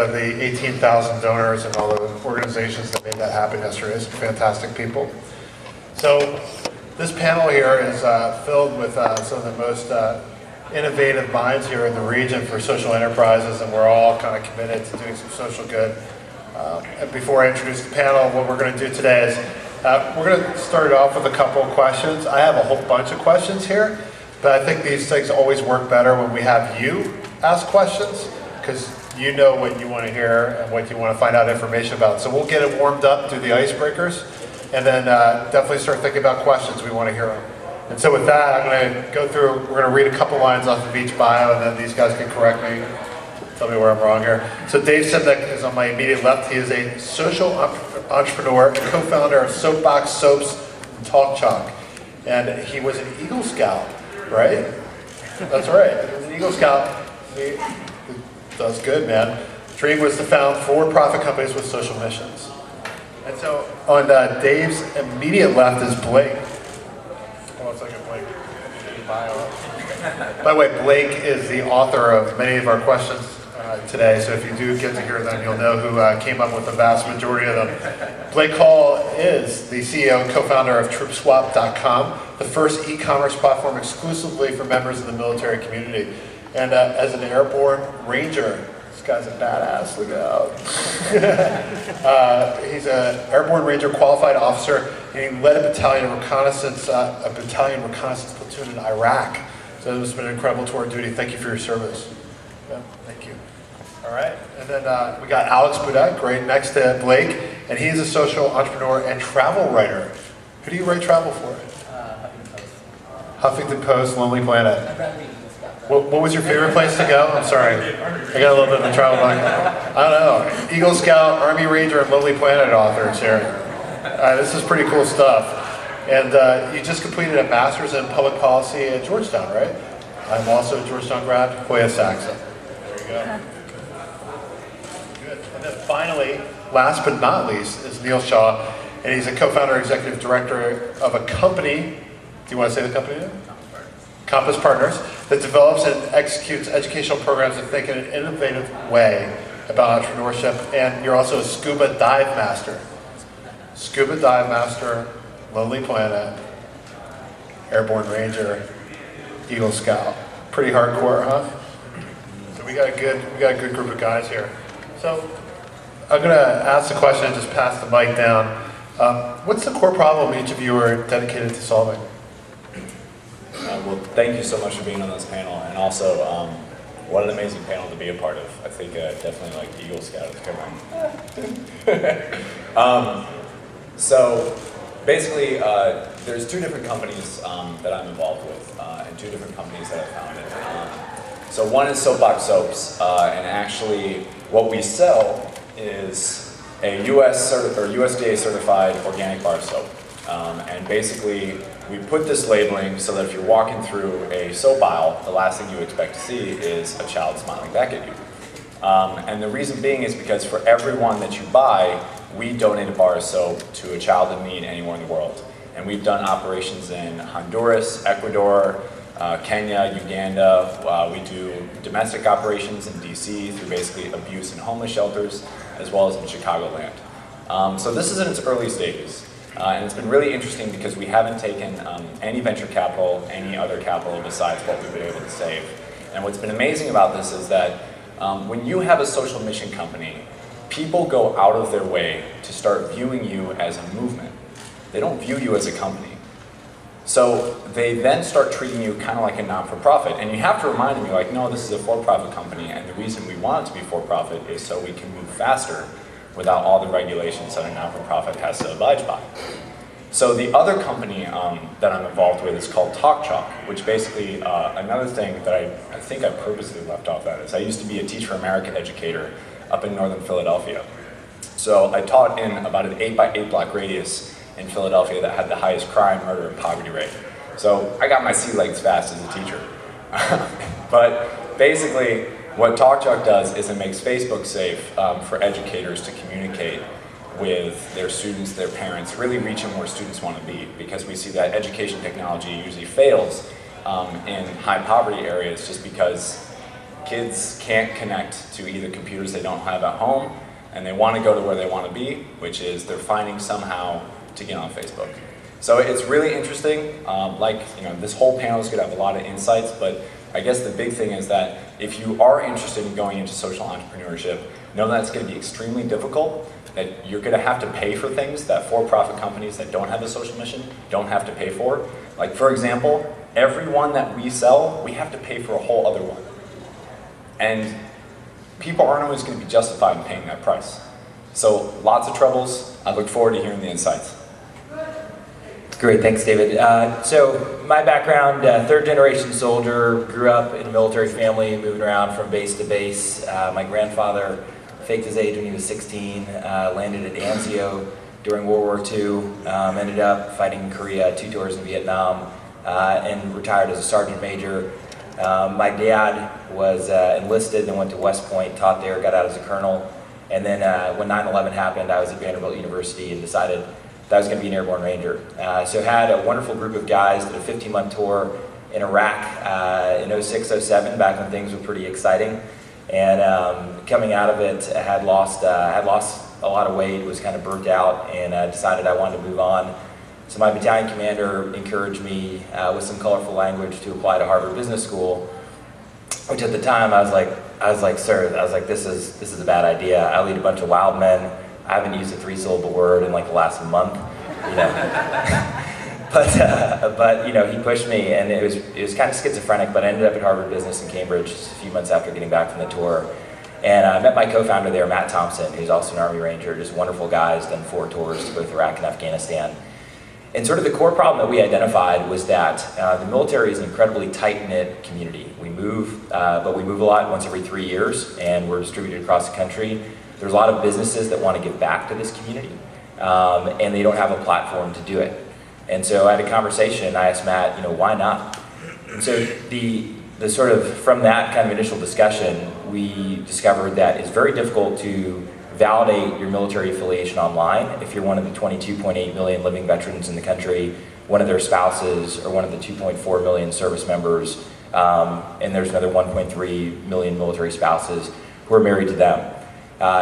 to the 18,000 donors and all the organizations that made that happen yesterday. Some fantastic people. So this panel here is filled with some of the most innovative minds here in the region for social enterprises, and we're all kind of committed to doing some social good. And before I introduce the panel, what we're going to do today is we're going to start it off with a couple of questions. I have a whole bunch of questions here, but I think these things always work better when we have you ask questions, because you know what you want to hear and what you want to find out information about. So we'll get it warmed up through the icebreakers, and then definitely start thinking about questions we want to hear them. And so with that, I'm going to go through, we're going to read a couple lines off of each bio, and then these guys can correct me, tell me where I'm wrong here. So Dave Simnick is on my immediate left. He is a social entrepreneur and co-founder of Soapbox Soaps and Talk Chalk. And he was an Eagle Scout, right? That's right, he was an Eagle Scout. That's good, man. Dream was to found for-profit companies with social missions. And so on Dave's immediate left is Blake. Hold on a second, Blake. By the way, Blake is the author of many of our questions today, so if you do get to hear them, you'll know who came up with the vast majority of them. Blake Hall is the CEO and co-founder of TroopSwap.com, the first e-commerce platform exclusively for members of the military community. And as an airborne ranger, this guy's a badass, look out. He's an airborne ranger qualified officer, and he led a battalion reconnaissance platoon in Iraq. So this has been an incredible tour of duty. Thank you for your service. Yeah, thank you. All right, and then we got Alex Budek right next to Blake, and he's a social entrepreneur and travel writer. Who do you write travel for? Huffington Post, Lonely Planet. What was your favorite place to go? I'm sorry, I got a little bit of a travel bug. I don't know. Eagle Scout, Army Ranger, and Lonely Planet authors here. This is pretty cool stuff. And you just completed a master's in public policy at Georgetown, right? I'm also a Georgetown grad, Hoya Saxa. There you go. Good. And then finally, last but not least, is Neil Shaw, and he's a co-founder, executive director of a company. Do you want to say the company name? Compass Partners, that develops and executes educational programs that think in an innovative way about entrepreneurship. And you're also a scuba dive master. Scuba dive master, Lonely Planet, Airborne Ranger, Eagle Scout. Pretty hardcore, huh? So we got a good group of guys here. So I'm going to ask the question and just pass the mic down. What's the core problem each of you are dedicated to solving? Well, thank you so much for being on this panel, and also, what an amazing panel to be a part of. I think definitely like Eagle Scout is coming. So basically, there's two different companies that I'm involved with, and two different companies that I founded. So one is Soapbox Soaps, and actually what we sell is a USDA certified organic bar soap. And basically, we put this labeling so that if you're walking through a soap aisle, the last thing you expect to see is a child smiling back at you. And the reason being is because for every one that you buy, we donate a bar of soap to a child in need anywhere in the world. And we've done operations in Honduras, Ecuador, Kenya, Uganda. We do domestic operations in DC through basically abuse and homeless shelters, as well as in Chicagoland. So this is in its early stages. And it's been really interesting because we haven't taken any venture capital, any other capital besides what we've been able to save. And what's been amazing about this is that when you have a social mission company, people go out of their way to start viewing you as a movement. They don't view you as a company. So they then start treating you kind of like a not-for-profit. And you have to remind them, you're like, no, this is a for-profit company, and the reason we want it to be for-profit is so we can move faster without all the regulations that a not-for-profit has to abide by. So the other company that I'm involved with is called Talk Chalk, which basically, another thing that I think I purposely left off that is I used to be a Teach for America educator up in northern Philadelphia. So I taught in about an 8x8 block radius in Philadelphia that had the highest crime, murder, and poverty rate. So I got my sea legs fast as a teacher. But basically, what Talk Chalk does is it makes Facebook safe for educators to communicate with their students, their parents, really reaching where students want to be, because we see that education technology usually fails in high poverty areas just because kids can't connect to either computers they don't have at home, and they want to go to where they want to be, which is they're finding somehow to get on Facebook. So it's really interesting. This whole panel is going to have a lot of insights, but I guess the big thing is that if you are interested in going into social entrepreneurship, know that it's going to be extremely difficult, that you're going to have to pay for things that for-profit companies that don't have a social mission don't have to pay for. Like, for example, every one that we sell, we have to pay for a whole other one. And people aren't always going to be justified in paying that price. So lots of troubles. I look forward to hearing the insights. Great, thanks, David. So my background, third generation soldier, grew up in a military family, moving around from base to base. My grandfather faked his age when he was 16, landed at Anzio during World War II, ended up fighting in Korea, 2 tours in Vietnam, and retired as a sergeant major. My dad was enlisted and went to West Point, taught there, got out as a colonel. And then when 9/11 happened, I was at Vanderbilt University and decided that I was going to be an airborne ranger. So had a wonderful group of guys, did a 15-month tour in Iraq in 06, 07, back when things were pretty exciting. And coming out of it, I had lost a lot of weight, was kind of burnt out, and decided I wanted to move on. So my battalion commander encouraged me with some colorful language to apply to Harvard Business School, which at the time I was like, sir, this is a bad idea. I lead a bunch of wild men. I haven't used a 3-syllable word in like the last month, you know. but you know, he pushed me, and it was kind of schizophrenic. But I ended up at Harvard Business in Cambridge just a few months after getting back from the tour, and I met my co-founder there, Matt Thompson, who's also an Army Ranger. Just wonderful guys, done 4 tours to both Iraq and Afghanistan. And sort of the core problem that we identified was that the military is an incredibly tight-knit community. We move, but we move a lot, once every 3 years, and we're distributed across the country. There's a lot of businesses that want to give back to this community, and they don't have a platform to do it. And so I had a conversation, and I asked Matt, you know, why not? And so the sort of, from that kind of initial discussion, we discovered that it's very difficult to validate your military affiliation online if you're one of the 22.8 million living veterans in the country, one of their spouses, or one of the 2.4 million service members, and there's another 1.3 million military spouses who are married to them.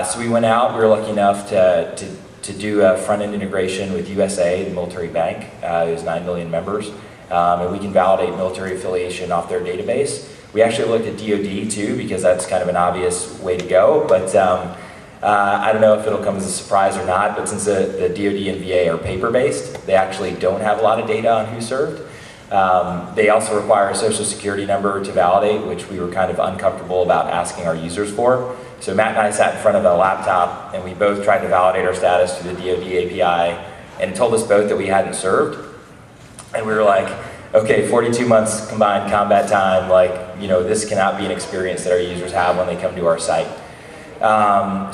So we went out, we were lucky enough to do a front-end integration with USA, the military bank, who's 9 million members, and we can validate military affiliation off their database. We actually looked at DoD too, because that's kind of an obvious way to go, but I don't know if it'll come as a surprise or not, but since the DoD and VA are paper-based, they actually don't have a lot of data on who served. They also require a social security number to validate, which we were kind of uncomfortable about asking our users for. So Matt and I sat in front of a laptop, and we both tried to validate our status through the DoD API, and it told us both that we hadn't served. And we were like, okay, 42 months combined combat time, like, you know, this cannot be an experience that our users have when they come to our site.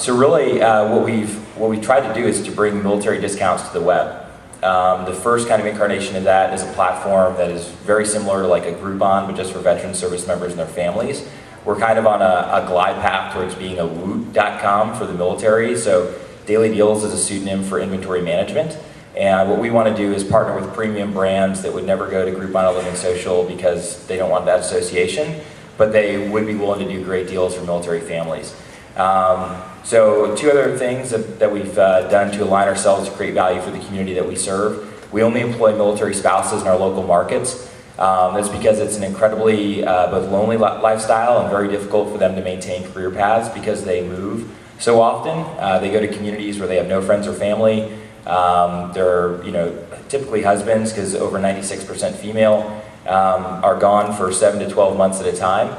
So really, what we've tried to do is to bring military discounts to the web. The first kind of incarnation of that is a platform that is very similar to like a Groupon, but just for veteran service members and their families. We're kind of on a glide path towards being a woot.com for the military. So Daily Deals is a pseudonym for inventory management. And what we want to do is partner with premium brands that would never go to Groupon or Living Social because they don't want that association, but they would be willing to do great deals for military families. So 2 other things that we've done to align ourselves to create value for the community that we serve. We only employ military spouses in our local markets. That's because it's an incredibly both lonely lifestyle and very difficult for them to maintain career paths because they move so often. They go to communities where they have no friends or family. They're, you know, typically husbands, because over 96% female, are gone for 7 to 12 months at a time.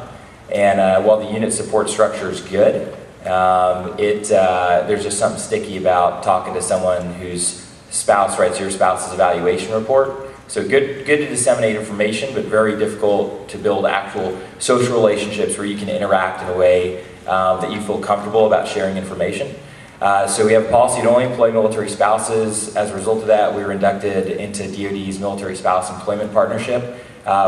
And while the unit support structure is good, there's just something sticky about talking to someone whose spouse writes your spouse's evaluation report. So good to disseminate information, but very difficult to build actual social relationships where you can interact in a way that you feel comfortable about sharing information. So we have a policy to only employ military spouses. As a result of that, we were inducted into DoD's Military Spouse Employment Partnership,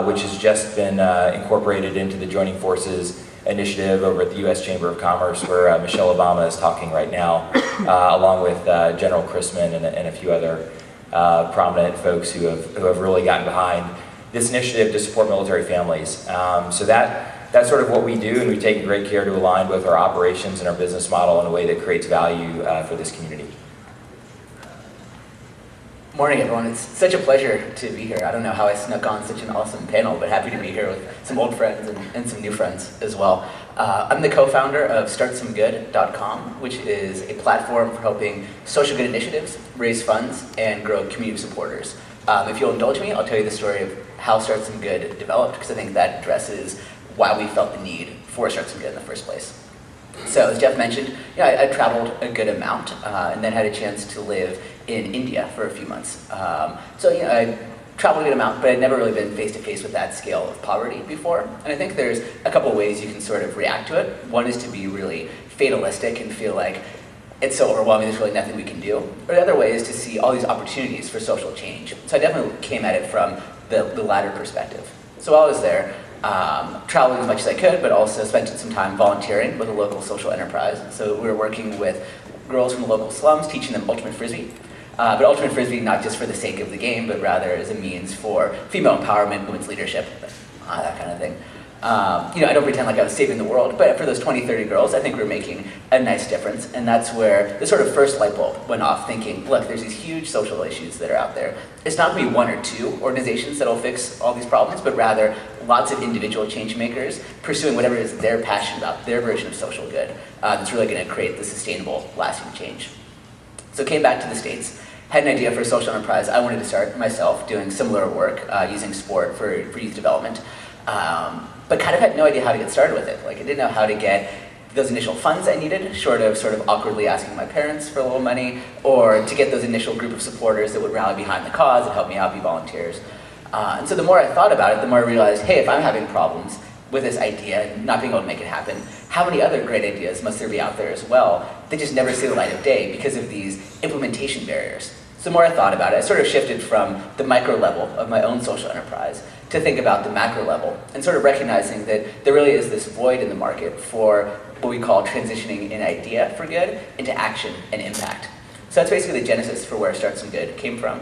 which has just been incorporated into the Joining Forces initiative over at the U.S. Chamber of Commerce, where Michelle Obama is talking right now, along with General Chrisman and a few other prominent folks who have really gotten behind this initiative to support military families. So that that's sort of what we do, and we've taken great care to align both our operations and our business model in a way that creates value for this community. Morning, everyone. It's such a pleasure to be here. I don't know how I snuck on such an awesome panel, but happy to be here with some old friends and some new friends as well. I'm the co-founder of StartSomeGood.com, which is a platform for helping social good initiatives raise funds and grow community supporters. If you'll indulge me, I'll tell you the story of how Start Some Good developed, because I think that addresses why we felt the need for Start Some Good in the first place. So as Jeff mentioned, I traveled a good amount and then had a chance to live in India for a few months. I traveled a good amount, but I'd never really been face-to-face with that scale of poverty before. And I think there's a couple ways you can sort of react to it. One is to be really fatalistic and feel like it's so overwhelming, there's really nothing we can do. Or the other way is to see all these opportunities for social change. So I definitely came at it from the latter perspective. So while I was there, traveling as much as I could, but also spent some time volunteering with a local social enterprise. So we were working with girls from the local slums, teaching them ultimate frisbee. But ultimate frisbee not just for the sake of the game, but rather as a means for female empowerment, women's leadership, that kind of thing. I don't pretend like I was saving the world, but for those 20, 30 girls, I think we're making a nice difference. And that's where the sort of first light bulb went off, thinking, look, there's these huge social issues that are out there. It's not going to be one or two organizations that'll fix all these problems, but rather lots of individual change makers pursuing whatever it is they're passionate about, their version of social good, that's really going to create the sustainable, lasting change. So came back to the States, had an idea for a social enterprise. I wanted to start myself doing similar work, using sport for youth development. But kind of had no idea how to get started with it. Like, I didn't know how to get those initial funds I needed, short of sort of awkwardly asking my parents for a little money, or to get those initial group of supporters that would rally behind the cause and help me out, be volunteers. And so the more I thought about it, the more I realized, hey, if I'm having problems with this idea and not being able to make it happen, how many other great ideas must there be out there as well that just never see the light of day because of these implementation barriers? So the more I thought about it, I sort of shifted from the micro level of my own social enterprise to think about the macro level and sort of recognizing that there really is this void in the market for what we call transitioning an idea for good into action and impact. So that's basically the genesis for where Start Some Good came from.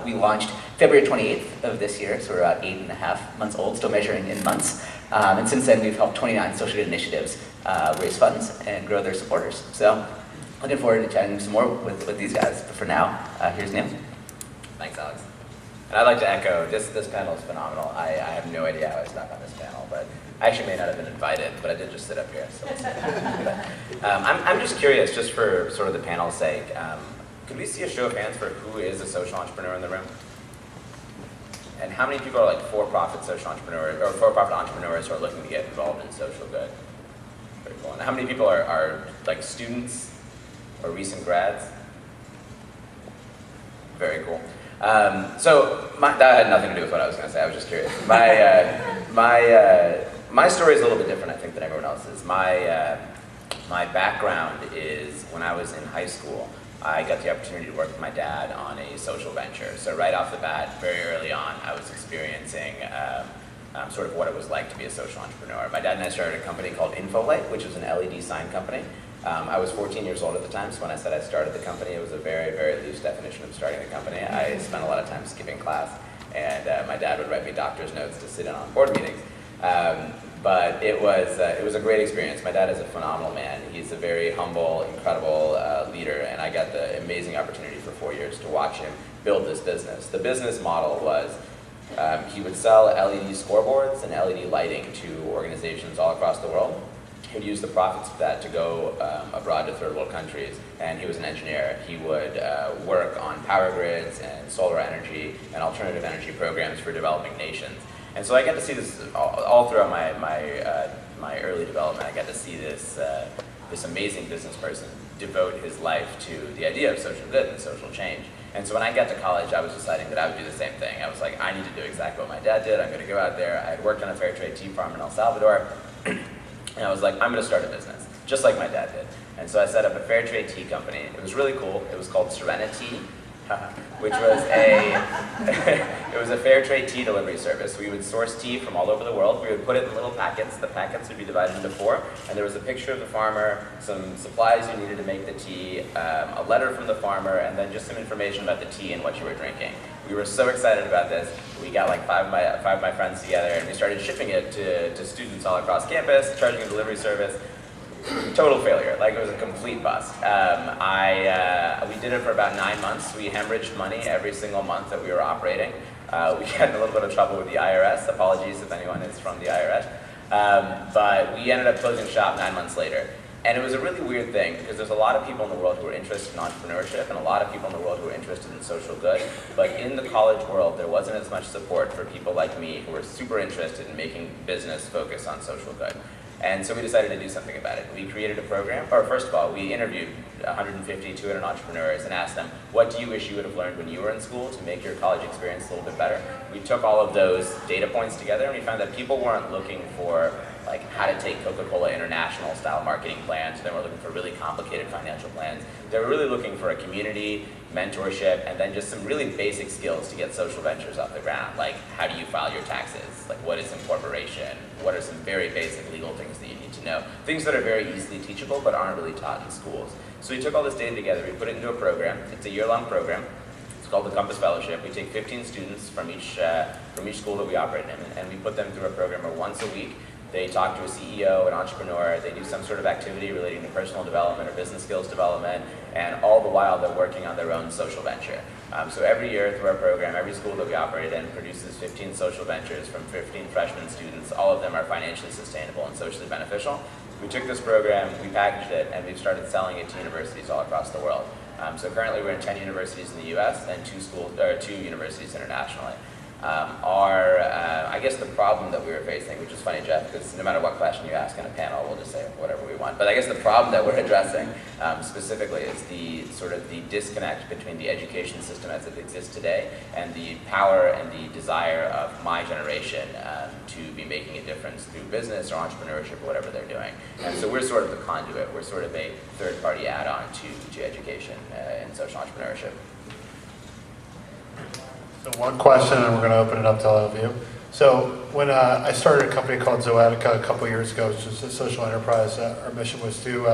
We launched February 28th of this year, so we're about 8.5 months old, still measuring in months. And since then, we've helped 29 social good initiatives raise funds and grow their supporters. So looking forward to chatting some more with these guys. But for now, here's Neil. Thanks, Alex. And I'd like to echo, this panel is phenomenal. I have no idea how I stuck on this panel, but I actually may not have been invited, but I did just sit up here. So I'm just curious, just for sort of the panel's sake, could we see a show of hands for who is a social entrepreneur in the room? And how many people are like for-profit social entrepreneurs, or for-profit entrepreneurs who are looking to get involved in social good? Very cool. And how many people are like students or recent grads? Very cool. So that had nothing to do with what I was going to say. I was just curious. My story is a little bit different, I think, than everyone else's. My background is when I was in high school, I got the opportunity to work with my dad on a social venture. So right off the bat, very early on, I was experiencing sort of what it was like to be a social entrepreneur. My dad and I started a company called Infolight, which was an LED sign company. I was 14 years old at the time, so when I said I started the company, it was a very, very loose definition of starting the company. I spent a lot of time skipping class, and my dad would write me doctor's notes to sit in on board meetings. But it was a great experience. My dad is a phenomenal man. He's a very humble, incredible leader, and I got the amazing opportunity for 4 years to watch him build this business. The business model was he would sell LED scoreboards and LED lighting to organizations all across the world. He would use the profits of that to go abroad to third world countries, and he was an engineer. He would work on power grids and solar energy and alternative energy programs for developing nations. And so I got to see this all throughout my early development. I got to see this amazing business person devote his life to the idea of social good and social change. And so when I got to college, I was deciding that I would do the same thing. I was like, I need to do exactly what my dad did. I'm going to go out there. I had worked on a fair trade tea farm in El Salvador. And I was like, I'm going to start a business, just like my dad did. And so I set up a fair trade tea company. It was really cool. It was called Serenity. which was it was a fair trade tea delivery service. We would source tea from all over the world. We would put it in little packets. The packets would be divided into 4, and there was a picture of the farmer, some supplies you needed to make the tea, a letter from the farmer, and then just some information about the tea and what you were drinking. We were so excited about this. We got like 5 of my friends together, and we started shipping it to students all across campus, charging a delivery service. Total failure, like it was a complete bust. We did it for about 9 months. We hemorrhaged money every single month that we were operating. We got in a little bit of trouble with the IRS. Apologies if anyone is from the IRS. But we ended up closing shop 9 months later. And it was a really weird thing because there's a lot of people in the world who are interested in entrepreneurship and a lot of people in the world who are interested in social good. But in the college world, there wasn't as much support for people like me who were super interested in making business focus on social good. And so we decided to do something about it. We created a program, or first of all, we interviewed 150, 200 entrepreneurs and asked them, what do you wish you would have learned when you were in school to make your college experience a little bit better? We took all of those data points together and we found that people weren't looking for like how to take Coca-Cola International style marketing plans. They were looking for really complicated financial plans. They were really looking for a community, mentorship, and then just some really basic skills to get social ventures off the ground. Like how do you file your taxes? Like what is incorporation? What are some very basic legal things that you need to know? Things that are very easily teachable but aren't really taught in schools. So we took all this data together, we put it into a program. It's a year-long program. It's called the Compass Fellowship. We take 15 students from each school that we operate in, and we put them through a program where once a week they talk to a CEO, an entrepreneur, they do some sort of activity relating to personal development or business skills development, and all the while they're working on their own social venture. So every year through our program, every school that we operate in produces 15 social ventures from 15 freshman students. All of them are financially sustainable and socially beneficial. We took this program, we packaged it, and we've started selling it to universities all across the world. So currently we're in 10 universities in the US and 2 universities internationally. I guess the problem that we were facing, which is funny, Jeff, because no matter what question you ask in a panel, we'll just say whatever we want. But I guess the problem that we're addressing specifically is the disconnect between the education system as it exists today and the power and the desire of my generation to be making a difference through business or entrepreneurship or whatever they're doing. And so we're sort of the conduit. We're sort of a third-party add-on to education in social entrepreneurship. So one question, and we're going to open it up to all of you. So when I started a company called Zoetica a couple years ago, which is a social enterprise, our mission was to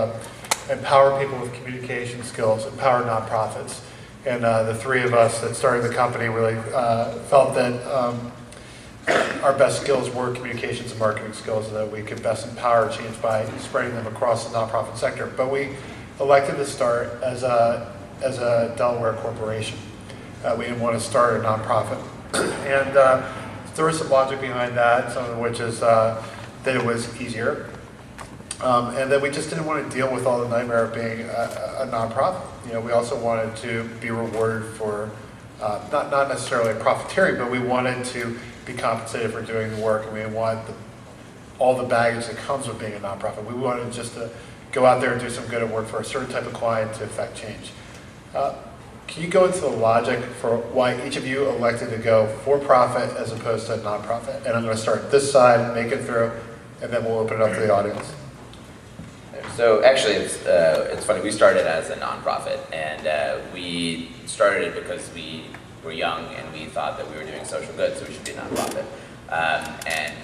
empower people with communication skills, empower nonprofits. And the 3 of us that started the company really felt that our best skills were communications and marketing skills, and that we could best empower change by spreading them across the nonprofit sector. But we elected to start as a Delaware corporation. We didn't want to start a nonprofit. And there was some logic behind that, some of which is that it was easier. And then we just didn't want to deal with all the nightmare of being a nonprofit. You know, we also wanted to be rewarded for, not necessarily profiteering, but we wanted to be compensated for doing the work, and we didn't want all the baggage that comes with being a nonprofit. We wanted just to go out there and do some good and work for a certain type of client to affect change. Can you go into the logic for why each of you elected to go for profit as opposed to nonprofit? And I'm going to start this side, make it through, and then we'll open it up to the audience. So actually, it's funny. We started as a nonprofit, and we started it because we were young and we thought that we were doing social good, so we should be a nonprofit. And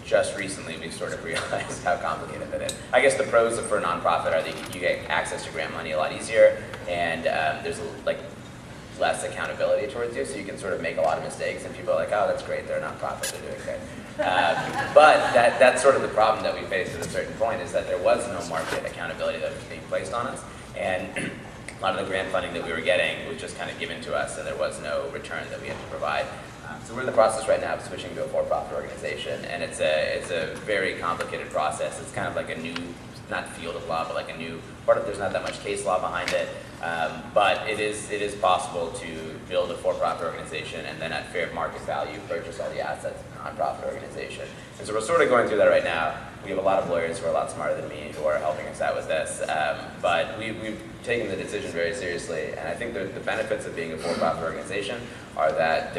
just recently, we sort of realized how complicated that is. I guess the pros for a nonprofit are that you get access to grant money a lot easier, and there's like less accountability towards you, so you can sort of make a lot of mistakes, and people are like, oh, that's great, they're a nonprofit, they're doing great. But that's sort of the problem that we faced at a certain point, is that there was no market accountability that was being placed on us, and a lot of the grant funding that we were getting was just kind of given to us, and there was no return that we had to provide. So we're in the process right now of switching to a for-profit organization, and it's a very complicated process. It's kind of like a new, not field of law, but like a new part of, there's not that much case law behind it, but it is possible to build a for-profit organization and then at fair market value purchase all the assets of a nonprofit organization. And so we're sort of going through that right now. We have a lot of lawyers who are a lot smarter than me who are helping us out with this, but we've taken the decision very seriously, and I think the benefits of being a for-profit organization are that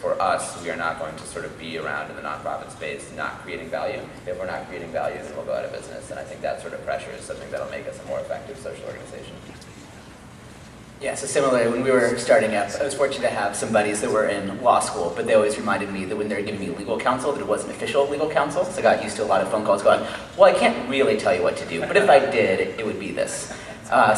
for us, we are not going to sort of be around in the nonprofit space not creating value. If we're not creating value, then we'll go out of business, and I think that sort of pressure is something that'll make us a more effective social organization. Yeah, so similarly, when we were starting up, I was fortunate to have some buddies that were in law school, but they always reminded me that when they were giving me legal counsel, that it wasn't official legal counsel. So I got used to a lot of phone calls going, well, I can't really tell you what to do, but if I did, it would be this.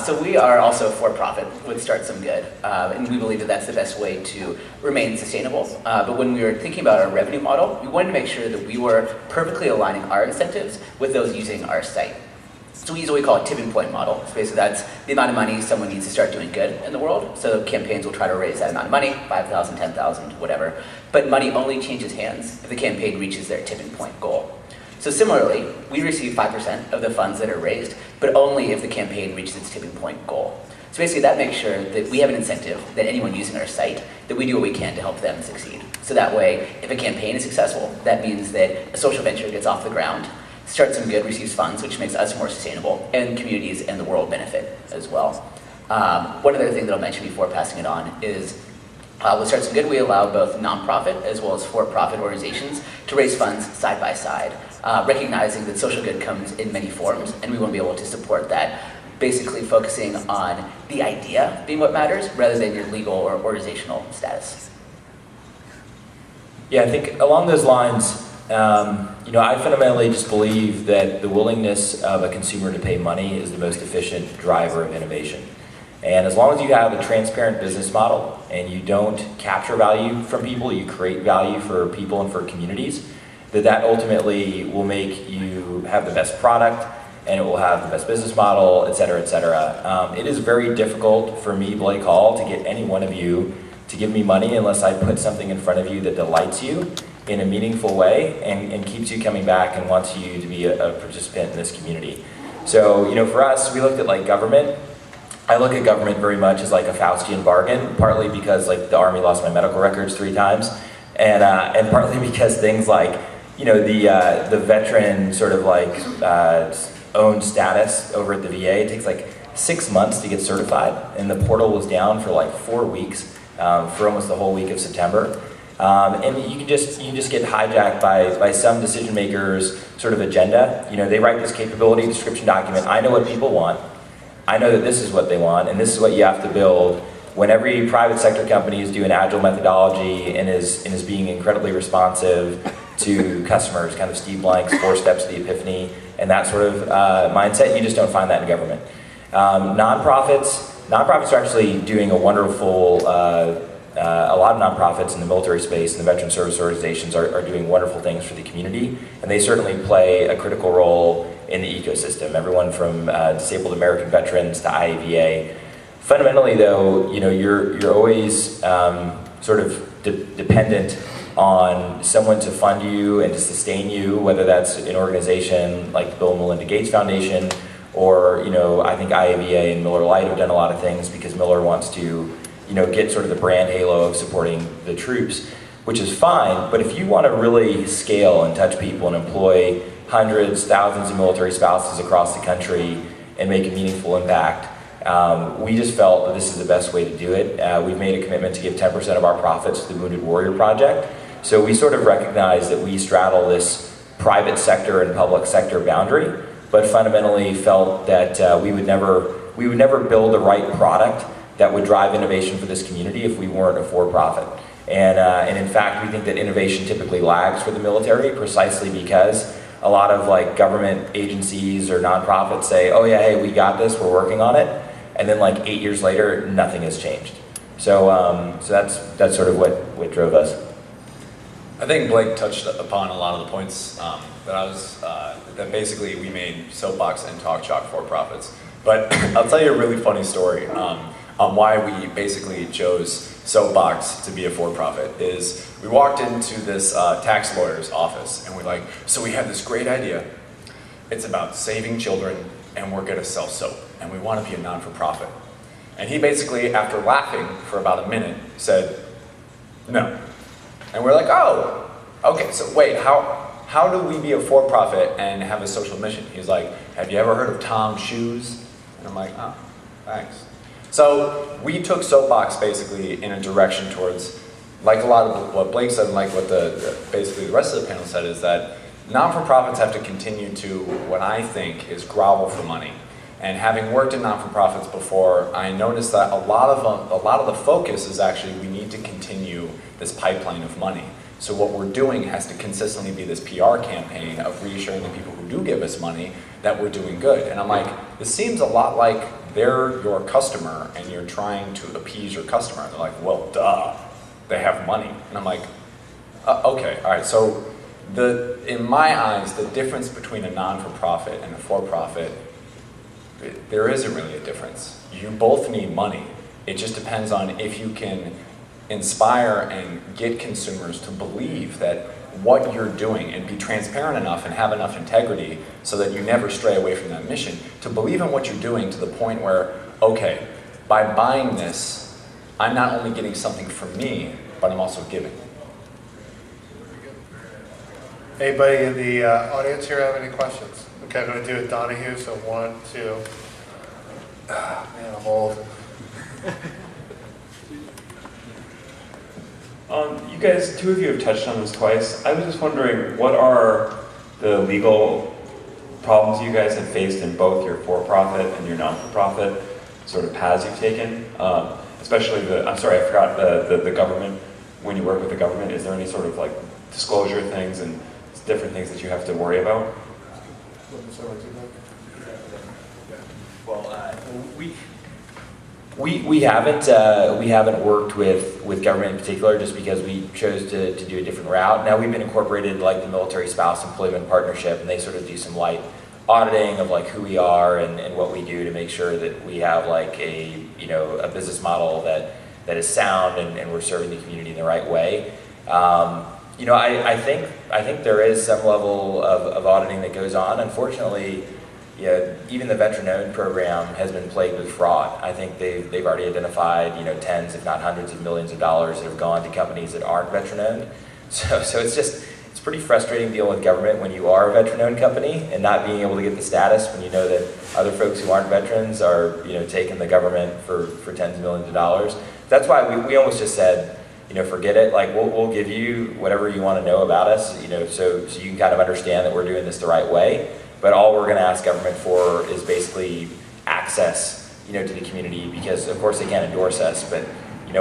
So we are also for-profit with Start Some Good, and we believe that that's the best way to remain sustainable. But when we were thinking about our revenue model, we wanted to make sure that we were perfectly aligning our incentives with those using our site. So we use what we call a tipping point model. So basically that's the amount of money someone needs to start doing good in the world. So campaigns will try to raise that amount of money, 5,000, 10,000, whatever. But money only changes hands if the campaign reaches their tipping point goal. So similarly, we receive 5% of the funds that are raised, but only if the campaign reaches its tipping point goal. So basically that makes sure that we have an incentive that anyone using our site, that we do what we can to help them succeed. So that way, if a campaign is successful, that means that a social venture gets off the ground, Start Some Good receives funds, which makes us more sustainable, and communities and the world benefit as well. One other thing that I'll mention before passing it on is with Start Some Good, we allow both nonprofit as well as for-profit organizations to raise funds side by side, recognizing that social good comes in many forms, and we want to be able to support that, basically focusing on the idea being what matters rather than your legal or organizational status. Yeah, I think along those lines, I fundamentally just believe that the willingness of a consumer to pay money is the most efficient driver of innovation. And as long as you have a transparent business model and you don't capture value from people, you create value for people and for communities, that ultimately will make you have the best product and it will have the best business model, et cetera, et cetera. It is very difficult for me, Blake Hall, to get any one of you to give me money unless I put something in front of you that delights you in a meaningful way and keeps you coming back and wants you to be a participant in this community. So, for us, we looked at like government. I look at government very much as like a Faustian bargain, partly because like the Army lost my medical records 3 times, and partly because things like, the veteran sort of like owned status over at the VA, it takes like 6 months to get certified, and the portal was down for like 4 weeks, for almost the whole week of September. And you can just get hijacked by some decision makers' sort of agenda. They write this capability description document. I know what people want. I know that this is what they want, and this is what you have to build. When every private sector company is doing agile methodology and is being incredibly responsive to customers, kind of Steve Blank's 4 steps to the epiphany, and that sort of mindset, you just don't find that in government. Nonprofits are actually doing a wonderful. A lot of nonprofits in the military space and the veteran service organizations are doing wonderful things for the community, and they certainly play a critical role in the ecosystem. Everyone from disabled American veterans to IAVA. Fundamentally, though, you're always sort of dependent on someone to fund you and to sustain you, whether that's an organization like the Bill and Melinda Gates Foundation, or I think IAVA and Miller Lite have done a lot of things because Miller wants to get sort of the brand halo of supporting the troops, which is fine, but if you want to really scale and touch people and employ hundreds, thousands of military spouses across the country and make a meaningful impact, we just felt that this is the best way to do it. We've made a commitment to give 10% of our profits to the Wounded Warrior Project, so we sort of recognize that we straddle this private sector and public sector boundary, but fundamentally felt that we would never build the right product that would drive innovation for this community if we weren't a for-profit. And in fact, we think that innovation typically lags for the military precisely because a lot of like government agencies or nonprofits say, oh yeah, hey, we got this, we're working on it. And then like 8 years later, nothing has changed. So that's sort of what drove us. I think Blake touched upon a lot of the points that basically we made Soapbox and Talk Chalk for profits. But I'll tell you a really funny story on why we basically chose Soapbox to be a for-profit. Is we walked into this tax lawyer's office and we're like, so we have this great idea. It's about saving children and we're gonna sell soap and we want to be a non-for-profit. And he basically, after laughing for about a minute, said, no. And we're like, oh, okay, so wait, how do we be a for-profit and have a social mission? He's like, have you ever heard of Tom's Shoes? And I'm like, oh, thanks. So we took Soapbox basically in a direction towards, like a lot of what Blake said and like what basically the rest of the panel said, is that non-for-profits have to continue to, what I think is grovel for money. And having worked in non-for-profits before, I noticed that a lot of the focus is actually we need to continue this pipeline of money. So what we're doing has to consistently be this PR campaign of reassuring the people who do give us money that we're doing good. And I'm like, this seems a lot like they're your customer and you're trying to appease your customer. And they're like, well, duh, they have money. And I'm like, okay, all right. So in my eyes, the difference between a non-for-profit and a for-profit, there isn't really a difference. You both need money. It just depends on if you can inspire and get consumers to believe that what you're doing and be transparent enough and have enough integrity so that you never stray away from that mission, to believe in what you're doing to the point where, okay, by buying this, I'm not only getting something from me, but I'm also giving. Anybody in the audience here have any questions? Okay, I'm going to do it Donahue, so 1, 2. Man, I'm old. You guys, two of you have touched on this twice. I was just wondering, what are the legal problems you guys have faced in both your for-profit and your non-for-profit sort of paths you've taken? Especially I'm sorry, I forgot the government. When you work with the government, is there any sort of like disclosure things and different things that you have to worry about? Well, we haven't worked with government in particular, just because we chose to do a different route. Now we've been incorporated like the Military Spouse Employment Partnership, and they sort of do some light auditing of like who we are and what we do to make sure that we have like a business model that is sound and we're serving the community in the right way. I think there is some level of auditing that goes on. Unfortunately, even the veteran-owned program has been plagued with fraud. I think they've already identified tens, if not hundreds of millions of dollars that have gone to companies that aren't veteran-owned. So it's pretty frustrating dealing with government when you are a veteran-owned company and not being able to get the status when you know that other folks who aren't veterans are taking the government for tens of millions of dollars. That's why we almost just said, forget it. Like we'll give you whatever you want to know about us, so you can kind of understand that we're doing this the right way. But all we're going to ask government for is basically access, to the community, because of course they can't endorse us, but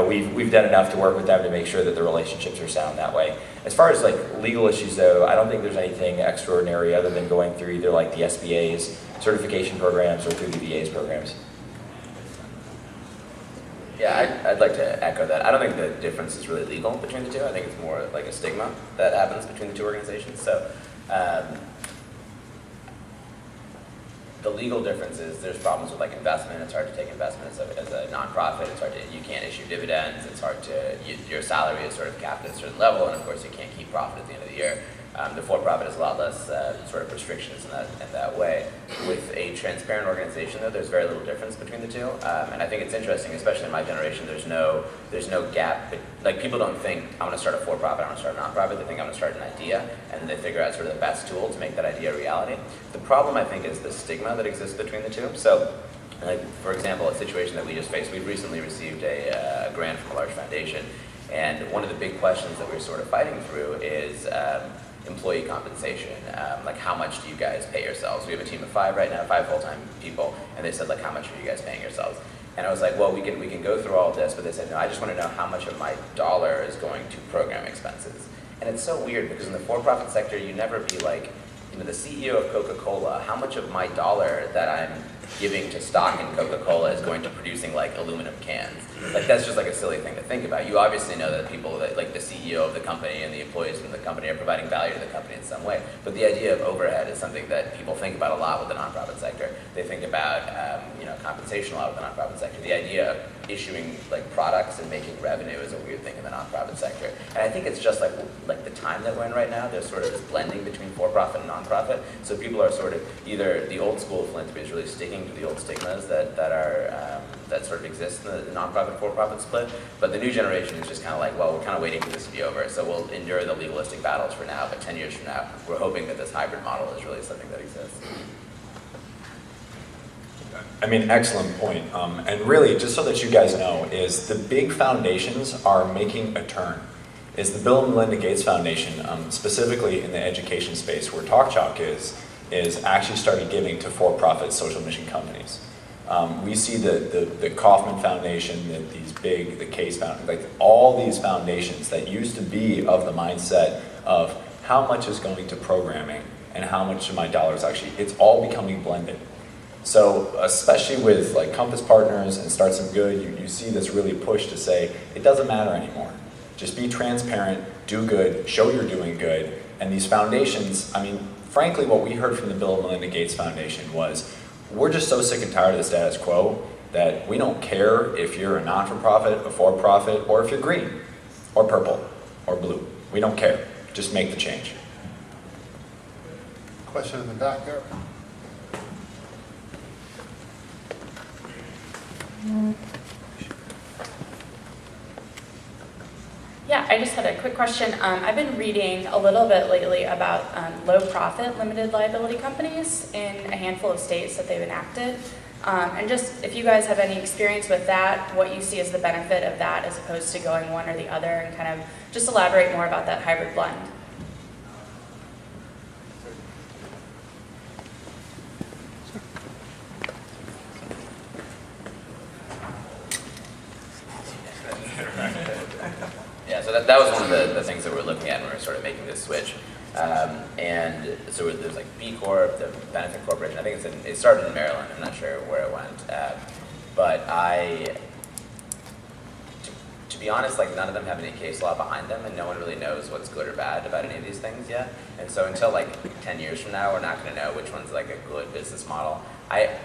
we've done enough to work with them to make sure that the relationships are sound that way. As far as like legal issues though, I don't think there's anything extraordinary other than going through either like the SBA's certification programs or through the VA's programs. Yeah, I'd like to echo that. I don't think the difference is really legal between the two. I think it's more like a stigma that happens between the two organizations. So the legal difference is there's problems with like investment. It's hard to take investment as a nonprofit. It's hard to, you can't issue dividends. It's hard to, your salary is sort of capped at a certain level, and of course you can't keep profit at the end of the year. The for-profit is a lot less sort of restrictions in that way. With a transparent organization, though, there's very little difference between the two, and I think it's interesting, especially in my generation. There's no gap. Like people don't think I'm going to start a for-profit, I'm going to start a non-profit. They think I'm going to start an idea, and they figure out sort of the best tool to make that idea a reality. The problem, I think, is the stigma that exists between the two. So, like for example, a situation that we just faced. We recently received a grant from a large foundation, and one of the big questions that we're sort of fighting through is employee compensation. Like how much do you guys pay yourselves? We have a team of 5 right now, 5 full-time people, and they said like, how much are you guys paying yourselves? And I was like, well, we can go through all of this, but they said, no, I just want to know how much of my dollar is going to program expenses. And it's so weird because in the for-profit sector, you never be like, the CEO of Coca-Cola, how much of my dollar that I'm giving to stock in Coca-Cola is going to producing like aluminum cans? Like that's just like a silly thing to think about. You obviously know that people that like the CEO of the company and the employees from the company are providing value to the company in some way. But the idea of overhead is something that people think about a lot with the nonprofit sector. They think about compensation a lot with the nonprofit sector. The idea of issuing like products and making revenue is a weird thing in the nonprofit sector. And I think it's just like the time that we're in right now. There's sort of this blending between for-profit and nonprofit. So people are sort of either the old school of philanthropy is really sticking to the old stigmas that sort of exist in the nonprofit for-profit split. But the new generation is just kind of like, well, we're kind of waiting for this to be over. So we'll endure the legalistic battles for now. But 10 years from now, we're hoping that this hybrid model is really something that exists. I mean, excellent point. And really, just so that you guys know, is the big foundations are making a turn. Is the Bill and Melinda Gates Foundation, specifically in the education space where TalkChalk is is actually started giving to for-profit social mission companies. We see the Kauffman Foundation, the Case Foundation, like all these foundations that used to be of the mindset of how much is going to programming and how much of my dollars actually, it's all becoming blended. So especially with like Compass Partners and Start Some Good, you see this really push to say, it doesn't matter anymore. Just be transparent, do good, show you're doing good. And these foundations, I mean, frankly, what we heard from the Bill and Melinda Gates Foundation was, we're just so sick and tired of the status quo that we don't care if you're a not-for-profit, a for-profit, or if you're green, or purple, or blue. We don't care. Just make the change. Question in the back there. Yeah, I just had a quick question. I've been reading a little bit lately about low-profit limited liability companies in a handful of states that they've enacted. And just if you guys have any experience with that, what you see as the benefit of that as opposed to going one or the other, and kind of just elaborate more about that hybrid blend. Yeah, so that was one of the things that we're looking at when we're sort of making this switch. And so there's like B Corp, the Benefit Corporation. I think it started in Maryland. I'm not sure where it went. But to be honest, like none of them have any case law behind them, and no one really knows what's good or bad about any of these things yet. And so until like 10 years from now, we're not going to know which one's like a good business model. I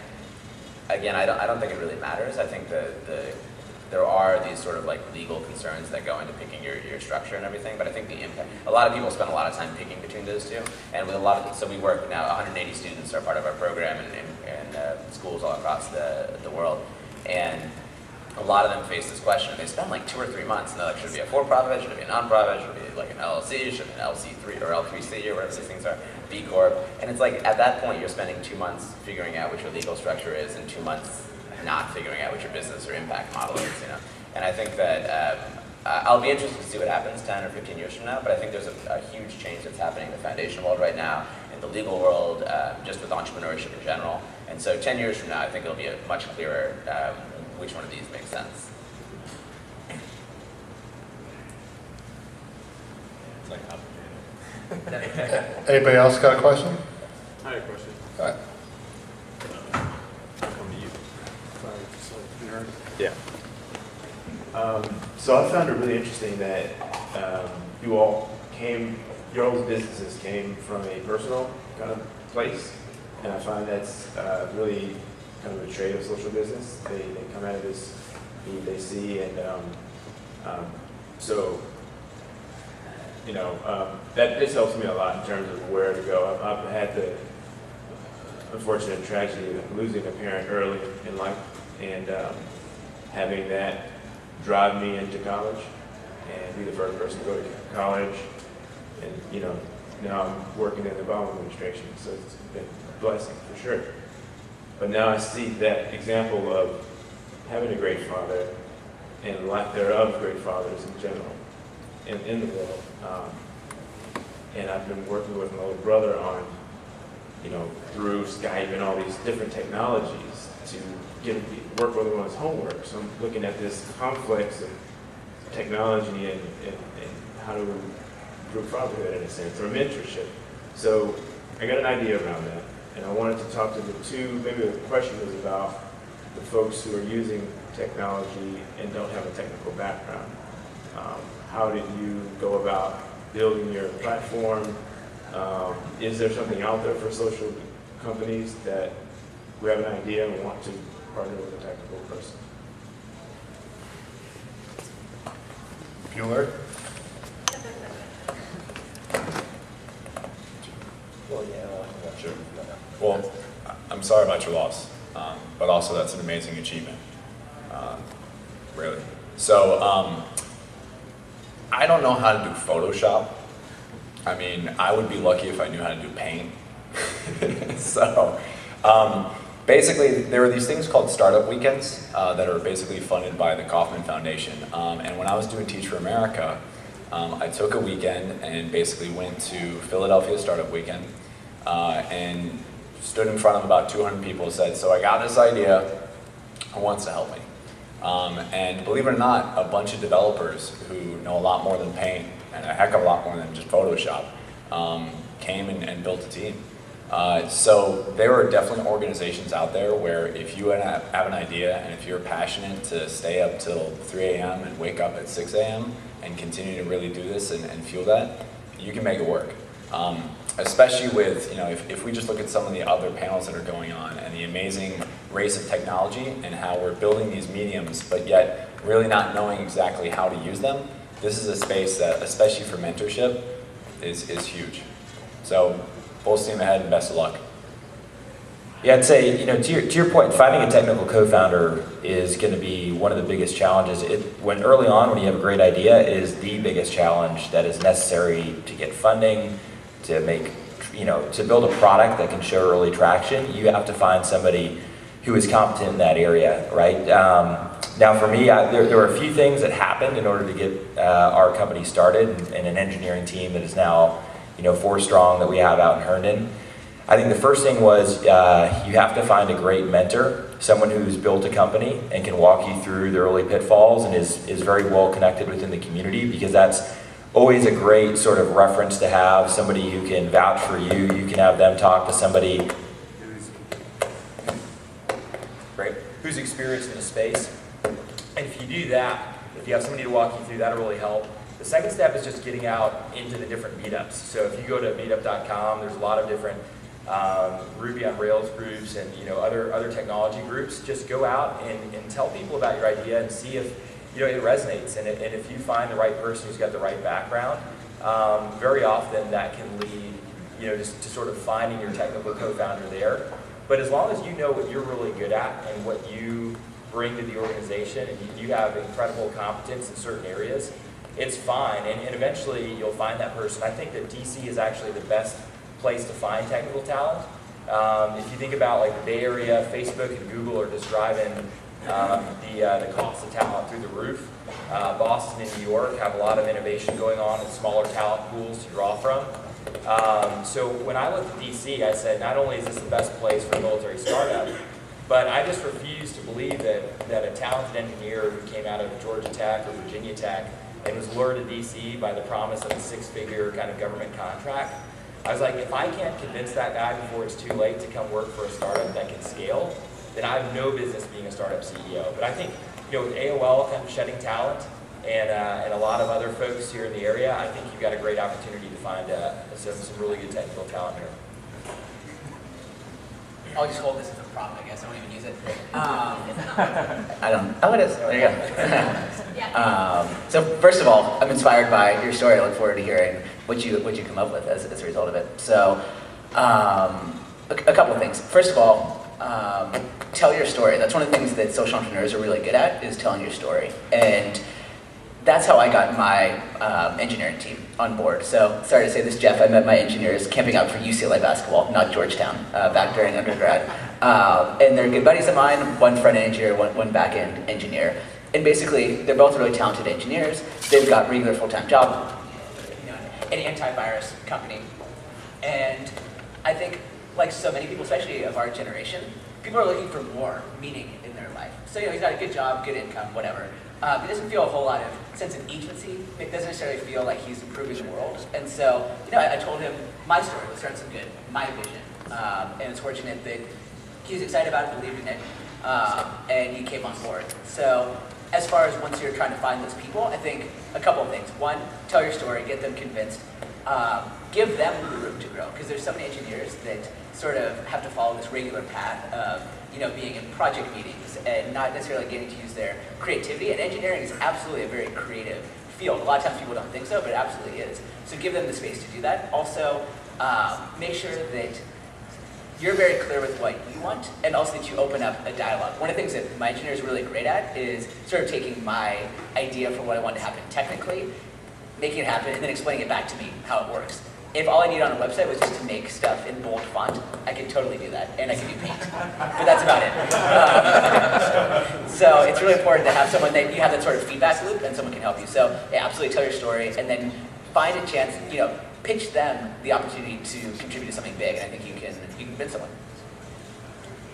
don't think it really matters. I think there are these sort of like legal concerns that go into picking your structure and everything, but I think the impact, a lot of people spend a lot of time picking between those two, and with so we work now, 180 students are part of our program in schools all across the world, and a lot of them face this question. They spend like 2 or 3 months, and they're like, should it be a for-profit, should it be a non-profit, should it be like an LLC, should it be an LC3 or L3C or whatever these things are, B Corp, and it's like at that point you're spending 2 months figuring out what your legal structure is, and 2 months not figuring out what your business or impact model is, you know. And I think that I'll be interested to see what happens 10 or 15 years from now, but I think there's a huge change that's happening in the foundation world right now, in the legal world, just with entrepreneurship in general. And so 10 years from now, I think it'll be much clearer which one of these makes sense. It's like Anybody else got a question? I have a question. All right. I'll come to you. Yeah. So I found it really interesting that your all's businesses came from a personal kind of place, and I find that's really kind of a trait of social business. They come out of this need they see, and so you know that this helps me a lot in terms of where to go. I've had the unfortunate tragedy of losing a parent early in life, and having that drive me into college and be the first person to go to college, and you know, now I'm working in the Obama administration, so it's been a blessing for sure. But now I see that example of having a great father and lack thereof great fathers in general in the world. And I've been working with my older brother on, you know, through Skype and all these different technologies to work with him on his homework. So I'm looking at this complex of technology and how to improve fatherhood in a sense, or mentorship. So I got an idea around that, and I wanted to talk to the two, maybe the question was about the folks who are using technology and don't have a technical background. How did you go about building your platform? Is there something out there for social companies that who have an idea and want to partner with a technical person? Bueller? Well, yeah, sure. Well, I'm sorry about your loss, but also that's an amazing achievement, really. So, I don't know how to do Photoshop. I mean, I would be lucky if I knew how to do Paint. So, basically, there are these things called startup weekends that are basically funded by the Kauffman Foundation. And when I was doing Teach for America, I took a weekend and basically went to Philadelphia Startup Weekend, and stood in front of about 200 people and said, so I got this idea, who wants to help me? And believe it or not, a bunch of developers who know a lot more than Paint, and a heck of a lot more than just Photoshop, came and built a team. So there are definitely organizations out there where if you have an idea and if you're passionate to stay up till 3 a.m. and wake up at 6 a.m. and continue to really do this and fuel that, you can make it work. Especially with, if we just look at some of the other panels that are going on and the amazing race of technology and how we're building these mediums, but yet really not knowing exactly how to use them, this is a space that, especially for mentorship, is huge. So full steam ahead and best of luck. Yeah, I'd say, to your point, finding a technical co-founder is going to be one of the biggest challenges. When early on, when you have a great idea, it is the biggest challenge that is necessary to get funding, to make, to build a product that can show early traction. You have to find somebody who is competent in that area, right? Now, for me, there were a few things that happened in order to get our company started, and an engineering team that is now, 4 strong that we have out in Herndon. I think the first thing was you have to find a great mentor, someone who's built a company and can walk you through the early pitfalls and is very well connected within the community, because that's always a great sort of reference to have, somebody who can vouch for you. You can have them talk to somebody who's experienced in the space. And if you do that, if you have somebody to walk you through, that'll really help. The second step is just getting out into the different meetups. So if you go to meetup.com, there's a lot of different Ruby on Rails groups and other technology groups. Just go out and tell people about your idea and see if it resonates. And if you find the right person who's got the right background, very often that can lead just to sort of finding your technical co-founder there. But as long as you know what you're really good at and what you bring to the organization, and you have incredible competence in certain areas, it's fine, and eventually you'll find that person. I think that DC is actually the best place to find technical talent. If you think about like the Bay Area, Facebook and Google are just driving the cost of talent through the roof. Boston and New York have a lot of innovation going on and smaller talent pools to draw from. So when I looked at DC, I said, not only is this the best place for a military startup, but I just refuse to believe that a talented engineer who came out of Georgia Tech or Virginia Tech and was lured to DC by the promise of a 6-figure kind of government contract, I was like, if I can't convince that guy before it's too late to come work for a startup that can scale, then I have no business being a startup CEO. But I think, with AOL kind of shedding talent and a lot of other folks here in the area, I think you've got a great opportunity to find some really good technical talent here. I'll just hold this as a prop, I guess. I won't even use it. I don't. Oh, it is. There you go. So first of all, I'm inspired by your story. I look forward to hearing what you come up with as a result of it. So a couple of things. First of all, tell your story. That's one of the things that social entrepreneurs are really good at, is telling your story. And that's how I got my engineering team on board. So, sorry to say this, Jeff, I met my engineers camping out for UCLA basketball, not Georgetown, back during undergrad. And they're good buddies of mine, one front-end engineer, one back-end engineer. And basically, they're both really talented engineers. They've got regular full-time job, an antivirus company. And I think, like so many people, especially of our generation, people are looking for more meaning in their life. So, he's got a good job, good income, whatever. He doesn't feel a whole lot of sense of agency. It doesn't necessarily feel like he's improving the world. And so, I told him my story, let's start some good, my vision. And it's fortunate that he was excited about it, believed in it, and he came on board. So, as far as once you're trying to find those people, I think a couple of things. One, tell your story, get them convinced. Give them the room to grow, because there's so many engineers that sort of have to follow this regular path of being in project meetings and not necessarily getting to use their creativity. And engineering is absolutely a very creative field. A lot of times people don't think so, but it absolutely is. So give them the space to do that. Also, make sure that you're very clear with what you want, and also that you open up a dialogue. One of the things that my engineers are really great at is sort of taking my idea for what I want to happen technically, making it happen, and then explaining it back to me how it works. If all I need on a website was just to make stuff in bold font, I could totally do that, and I could do paint. But that's about it. So it's really important to have someone that you have that sort of feedback loop, and someone can help you. So yeah, absolutely tell your story, and then find a chance. pitch them the opportunity to contribute to something big, and I think you can convince someone.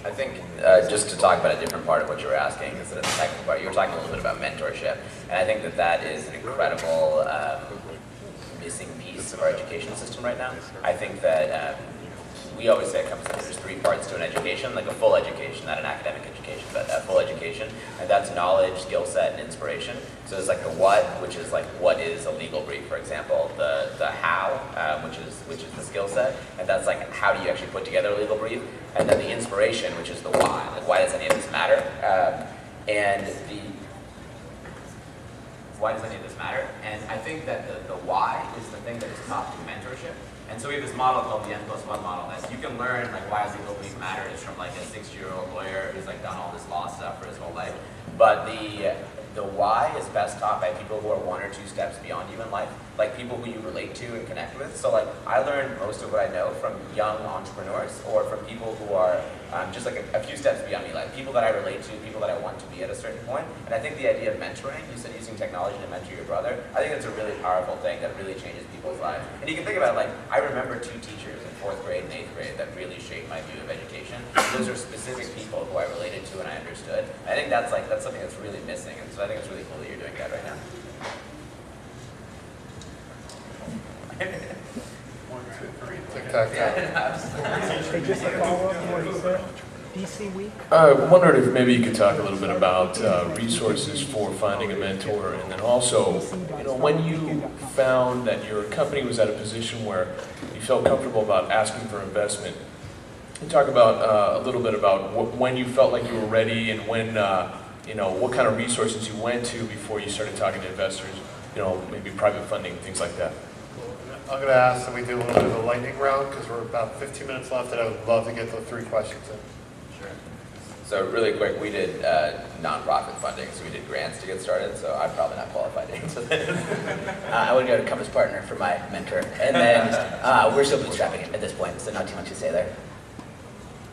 I think just to talk about a different part of what you were asking instead of the technical part, you were talking a little bit about mentorship, and I think that is an incredible missing piece of our education system right now. I think that we always say there's 3 parts to an education, like a full education, not an academic education, but a full education, and that's knowledge, skill set, and inspiration. So there's like the what, which is like what is a legal brief, for example, the how, which is the skill set, and that's like how do you actually put together a legal brief, and then the inspiration, which is the why, like why does any of this matter, why does any of this matter? And I think that the why is the thing that is taught through mentorship. And so we have this model called the N+1 model that you can learn like why legal brief matters from like a 60-year-old lawyer who's like done all this law stuff for his whole life. But the why is best taught by people who are 1 or 2 steps beyond you in life, like people who you relate to and connect with. So like I learned most of what I know from young entrepreneurs or from people who are just like a few steps beyond me, like people that I relate to, people that I want to be at a certain point. And I think the idea of mentoring, you said using technology to mentor your brother, I think that's a really powerful thing that really changes people's lives. And you can think about it like, I remember 2 teachers in 4th grade and 8th grade that really shaped my view of education. Those are specific people who I related to and I understood. I think that's something that's really missing, and so I think it's really cool that you're doing that right now. I wondered if maybe you could talk a little bit about resources for finding a mentor, and then also, when you found that your company was at a position where you felt comfortable about asking for investment. Can you talk about a little bit about when you felt like you were ready, and when what kind of resources you went to before you started talking to investors, maybe private funding, things like that. I'm going to ask that we do a little bit of a lightning round because we're about 15 minutes left, and I would love to get the 3 questions in. Sure. So really quick, we did nonprofit funding, so we did grants to get started, so I'm probably not qualified to answer this. I would go to Compass Partner for my mentor, and then we're still bootstrapping it at this point, so not too much to say there.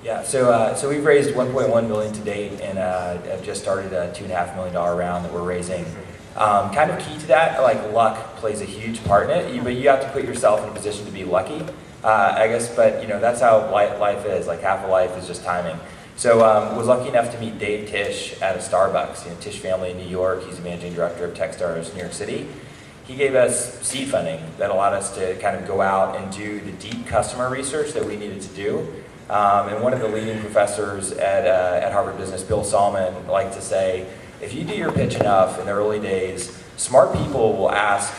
Yeah, so we've raised 1.1 million to date, and have just started a $2.5 million round that we're raising. Kind of key to that, like luck plays a huge part in it, but you have to put yourself in a position to be lucky, I guess, but that's how life is, like half of life is just timing. So was lucky enough to meet Dave Tisch at a Starbucks, Tisch family in New York. He's the managing director of Techstars New York City. He gave us seed funding that allowed us to kind of go out and do the deep customer research that we needed to do. And one of the leading professors at Harvard Business, Bill Salmon, liked to say, if you do your pitch enough in the early days, smart people will ask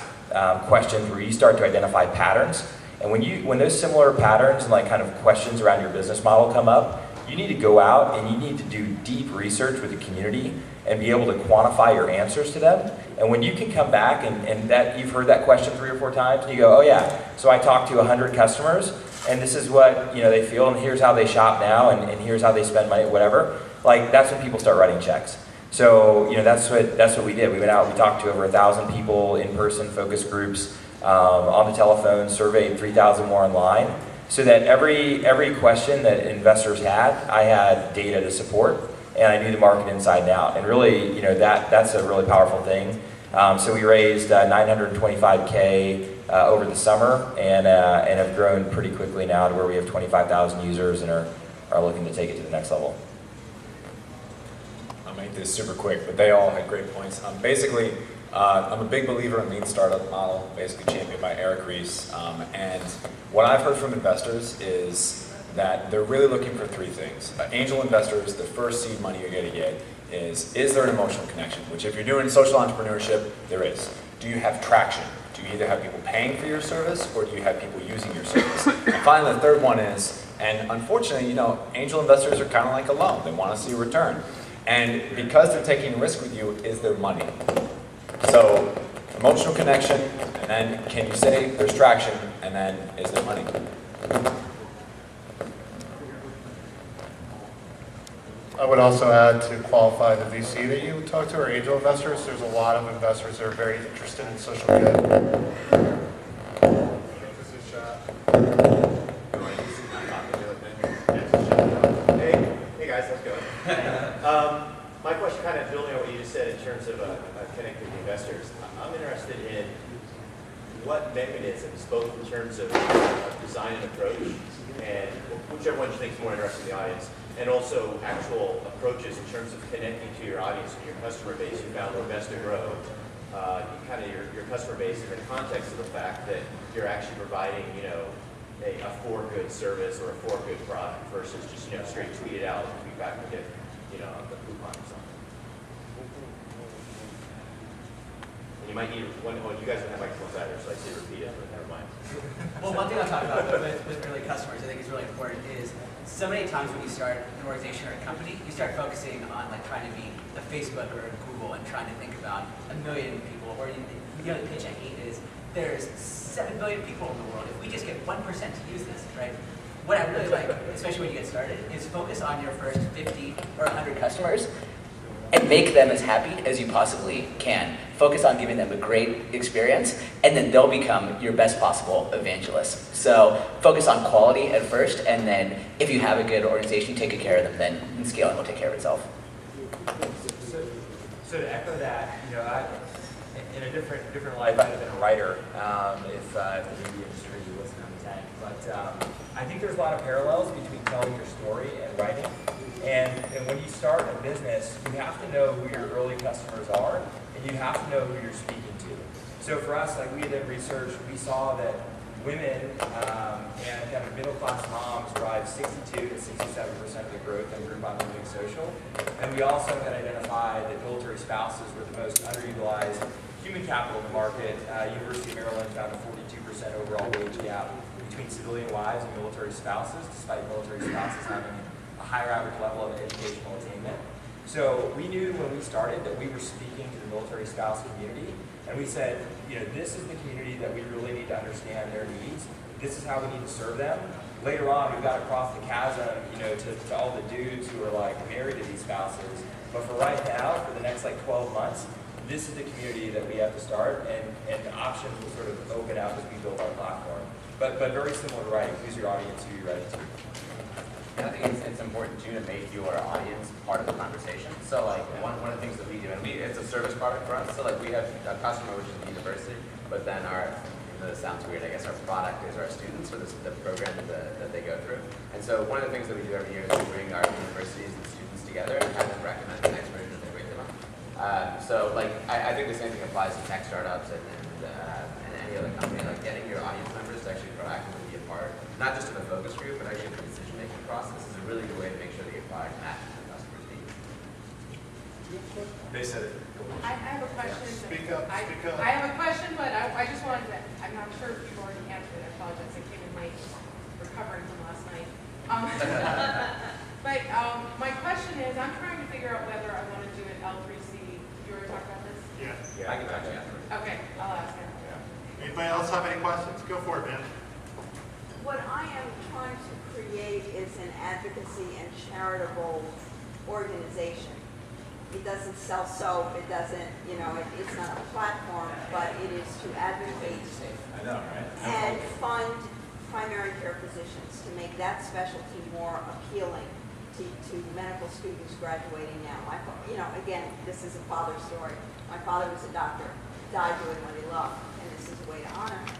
questions where you start to identify patterns. And when those similar patterns and like kind of questions around your business model come up, you need to go out and you need to do deep research with the community and be able to quantify your answers to them. And when you can come back and that you've heard that question 3 or 4 times, and you go, oh yeah, so I talked to 100 customers, and this is what they feel, and here's how they shop now, and here's how they spend money, whatever. Like that's when people start writing checks. So that's what we did. We went out, we talked to over 1,000 people in person, focus groups, on the telephone, surveyed 3,000 more online, so that every question that investors had, I had data to support, and I knew the market inside and out. And really, that's a really powerful thing. So we raised $925K over the summer, and have grown pretty quickly now to where we have 25,000 users and are looking to take it to the next level. I'll make this super quick, but they all had great points. Basically, I'm a big believer in lean startup model, basically championed by Eric Ries. And what I've heard from investors is that they're really looking for 3 things. Angel investors, the first seed money you're going to get is there an emotional connection? Which if you're doing social entrepreneurship, there is. Do you have traction? Do you either have people paying for your service or do you have people using your service? And finally, the third one is, and unfortunately, angel investors are kind of like a loan. They want to see a return. And because they're taking a risk with you, is their money. So, emotional connection, and then can you say there's traction, and then is there money? I would also add to qualify the VC that you talk to, or angel investors. There's a lot of investors that are very interested in social good. Hey guys, how's it going? My question kind of building on what you just said in terms of connecting with investors. I'm interested in what mechanisms, both in terms of design and approach, and whichever one you think is more interesting in the audience, and also actual approaches in terms of connecting to your audience and your customer base, you found were best to grow kind of your customer base in the context of the fact that you're actually providing, a for-good service or a for-good product versus just, straight tweet it out and tweet back and get, the coupon or something. And you might need one. Oh, you guys don't have microphones either, so I say repeat it, but never mind. Well, one thing I'll talk about with early customers, I think is really important, is so many times when you start an organization or a company, you start focusing on like trying to be a Facebook or a Google and trying to think about a million people. Or the other pitch I hate is there's 7 billion people in the world. If we just get 1% to use this, right? What I really like, especially when you get started, is focus on your first 50 or 100 customers and make them as happy as you possibly can. Focus on giving them a great experience, and then they'll become your best possible evangelists. So focus on quality at first, and then if you have a good organization, take good care of them, then scaling will take care of itself. So to echo that, in a different life, I'd have been a writer if the media industry wasn't on the tank. But I think there's a lot of parallels between telling your story and writing. And when you start a business, you have to know who your early customers are, and you have to know who you're speaking to. So for us, like we did research, we saw that women and kind of middle-class moms drive 62 to 67% of the growth in Groupon Living Social. And we also had identified that military spouses were the most underutilized human capital in the market. University of Maryland found a 42% overall wage gap between civilian wives and military spouses, despite military spouses having a higher average level of educational attainment. So we knew when we started that we were speaking to the military spouse community, and we said, this is the community that we really need to understand their needs. This is how we need to serve them. Later on, we got across the chasm, to all the dudes who are like married to these spouses. But for right now, for the next 12 months, this is the community that we have to start, and the options will sort of open out as we build our platform. But very similar to writing, who's your audience, who you're writing to. And I think it's important too to make your audience part of the conversation. So one of the things that we do, and it's a service product for us. So we have a customer, which is the university, but then this sounds weird, I guess our product is our students, or the program that they go through. And so one of the things that we do every year is we bring our universities and students together and have them recommend the next version of the curriculum. I think the same thing applies to tech startups and any other company. Getting your audience members to actually proactively be a part, not just of the focus group, but actually the decision-making process is a really good way to make sure that your product matches the customer's needs. They said it. I have a question. Speak up, speak up. I have a question, but I just wanted to, I'm not sure if you've already answered it. I apologize. I came in late, recovering from last night. But my question is, I'm trying to figure out whether I want to do an L3C. You already talked about this? Yeah. I can talk to you afterwards. Okay, I'll ask him. Anybody else have any questions? Go for it, man. What I am trying to create is an advocacy and charitable organization. It doesn't sell soap, it doesn't, it's not a platform, but it is to advocate I know, right? and fund primary care physicians to make that specialty more appealing to medical students graduating now. Again, this is a father story. My father was a doctor, died doing what he loved, and this is a way to honor him.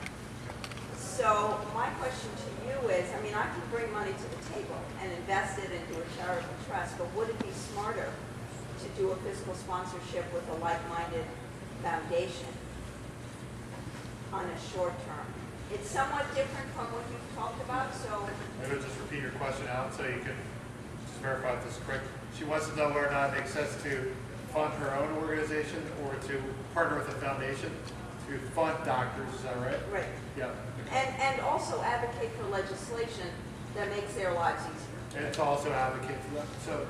So my question to you is, I can bring money to the table and invest it into a charitable trust, but would it be smarter to do a fiscal sponsorship with a like-minded foundation on a short term? It's somewhat different from what you've talked about, so... Maybe just repeat your question out so you can just verify if this is correct. She wants to know whether or not it makes sense to fund her own organization or to partner with a foundation to fund doctors, is that right? Right. Yeah. And also advocate for legislation that makes their lives easier. And to also advocate for them. So,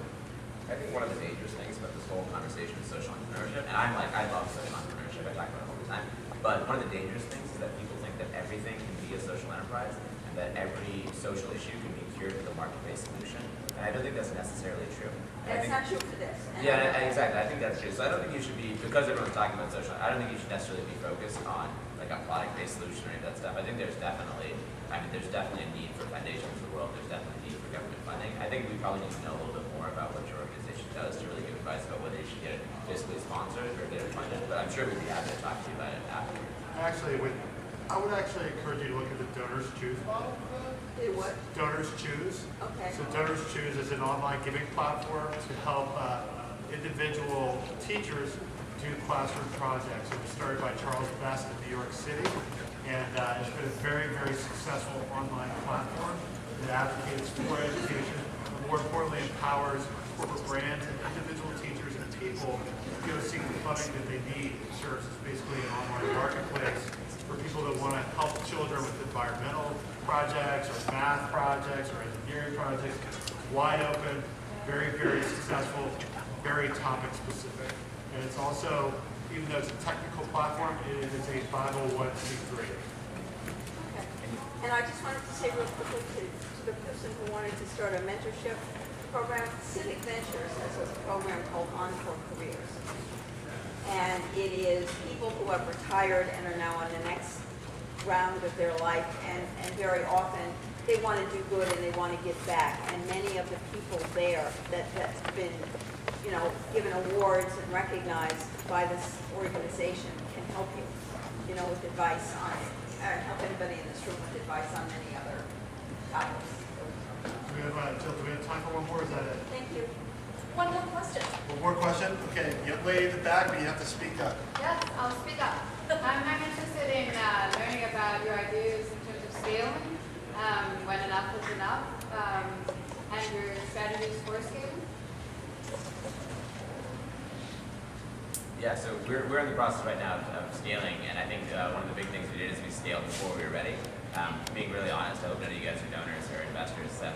I think one of the dangerous things about this whole conversation is social entrepreneurship, and I love social entrepreneurship, I talk about it all the time, but one of the dangerous things is that people think that everything can be a social enterprise, and that every social issue can be cured with a market-based solution, and I don't think that's necessarily true. That's not true for this. Yeah, exactly, I think that's true. So I don't think you should be, because everyone's talking about social, I don't think you should necessarily be focused on a product-based solution or any of that stuff. I think there's definitely a need for foundations in the world, there's definitely a need for government funding. I think we probably need to know a little bit more about what your organization does to really give advice about whether you should get it fiscally sponsored or get it funded, but I'm sure we'd be happy to talk to you about it afterwards. actually, I would actually encourage you to look at the Donors Choose model. Do what? Donors Choose. Okay. So Donors Choose is an online giving platform to help individual teachers do classroom projects. It was started by Charles Best in New York City, and it's been a very, very successful online platform that advocates for education, but more importantly empowers corporate brands and individual teachers and people to go seek the funding that they need. It serves as basically an online marketplace for people that want to help children with environmental projects or math projects or engineering projects. It's wide open, very, very successful, very topic specific. And it's also, even though it's a technical platform, it is a 501c3. Okay. And I just wanted to say real quickly to the person who wanted to start a mentorship program, Civic Ventures has a program called Encore Careers. And it is people who have retired and are now on the next round of their life, and very often they want to do good and they want to give back. And many of the people there that's been, you know, given awards and recognized by this organization can help you know, with advice on it, or help anybody in this room with advice on many other topics. Jill, do we have time for one more? Is that it? Thank you. One more question. One more question? Okay, young lady in the back, but you have to speak up. Yes, I'll speak up. I'm interested in learning about your ideas in terms of scaling, when enough is enough, and your strategies for scaling. Yeah, so we're in the process right now of scaling, and I think one of the big things we did is we scaled before we were ready. Being really honest, I hope none of you guys are donors or investors, so,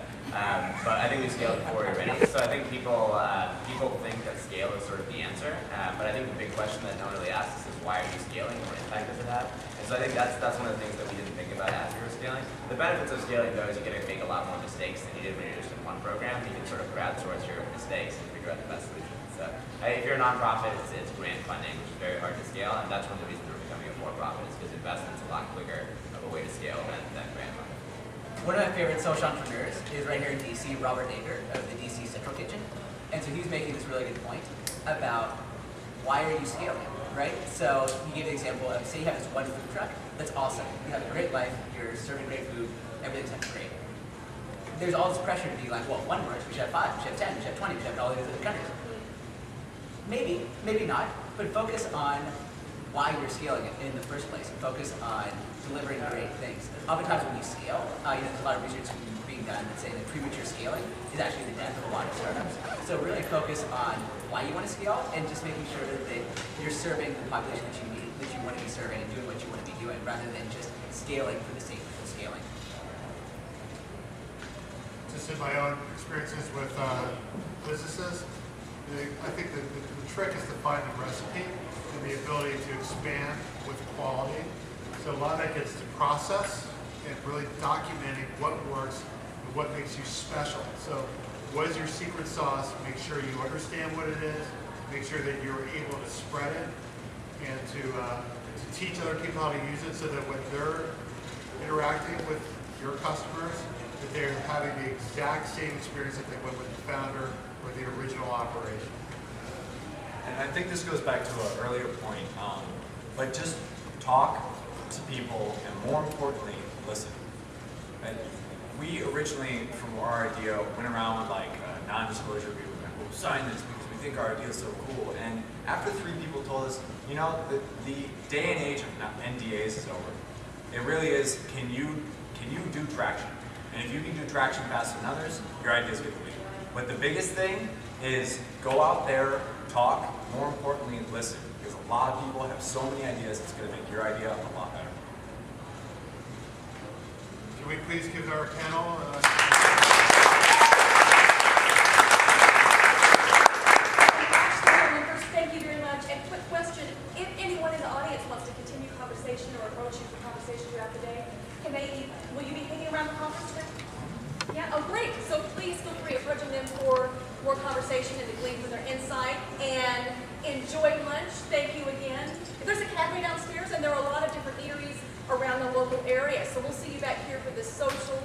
but I think we scaled before we were ready. So I think people think that scale is sort of the answer, but I think the big question that no one really asks is why are you scaling? What impact does it have? And so I think that's one of the things that we didn't think about as we were scaling. The benefits of scaling, though, is you get to make a lot more mistakes than you did when you're just in one program. You can sort of crowdsource your mistakes and figure out the best solution. So if you're a nonprofit, it's grant funding, which is very hard to scale, and that's one of the reasons we're becoming a for-profit, is because investment's a lot quicker of a way to scale than grant funding. One of my favorite social entrepreneurs is right here in DC, Robert Nager of the DC Central Kitchen. And so he's making this really good point about why are you scaling, right? So he gave the example of, say you have this one food truck, that's awesome. You have a great life, you're serving great food, everything's great. There's all this pressure to be like, well, one works, we should have 5, we should have 10, we should have 20, we should have all these other countries. Maybe, maybe not, but focus on why you're scaling it in the first place, and focus on delivering great things. Oftentimes when you scale, there's a lot of research being done that say that premature scaling is actually the death of a lot of startups. So really focus on why you want to scale and just making sure that you're serving the population that you need, that you want to be serving, and doing what you want to be doing, rather than just scaling for the sake of scaling. Just in my own experiences with businesses, I think the trick is to find the recipe and the ability to expand with quality. So a lot of that gets to process and really documenting what works and what makes you special. So what is your secret sauce? Make sure you understand what it is. Make sure that you're able to spread it and to teach other people how to use it so that when they're interacting with your customers, that they're having the exact same experience that they would with the founder or the original operation. And I think this goes back to an earlier point, but just talk to people and more importantly, listen. And we originally, from our idea, went around with like a non-disclosure agreement. We'll sign this because we think our idea is so cool. And after 3 people told us, you know, the day and age of NDAs is over. It really is, can you do traction? And if you can do traction faster than others, your idea is going to win. But the biggest thing is go out there, talk, more importantly, listen. Because a lot of people have so many ideas, it's going to make your idea a lot better. Can we please give our panel First, thank you very much. And quick question, if anyone in the audience wants to continue conversation or approach you for conversation throughout the day, will you be hanging around the conference room? Yeah, oh great. So please feel free approaching them for more conversation and to glean from their insight. And enjoy lunch. Thank you again. There's a cafe downstairs and there are a lot of different eateries around the local area. So we'll see you back here for this social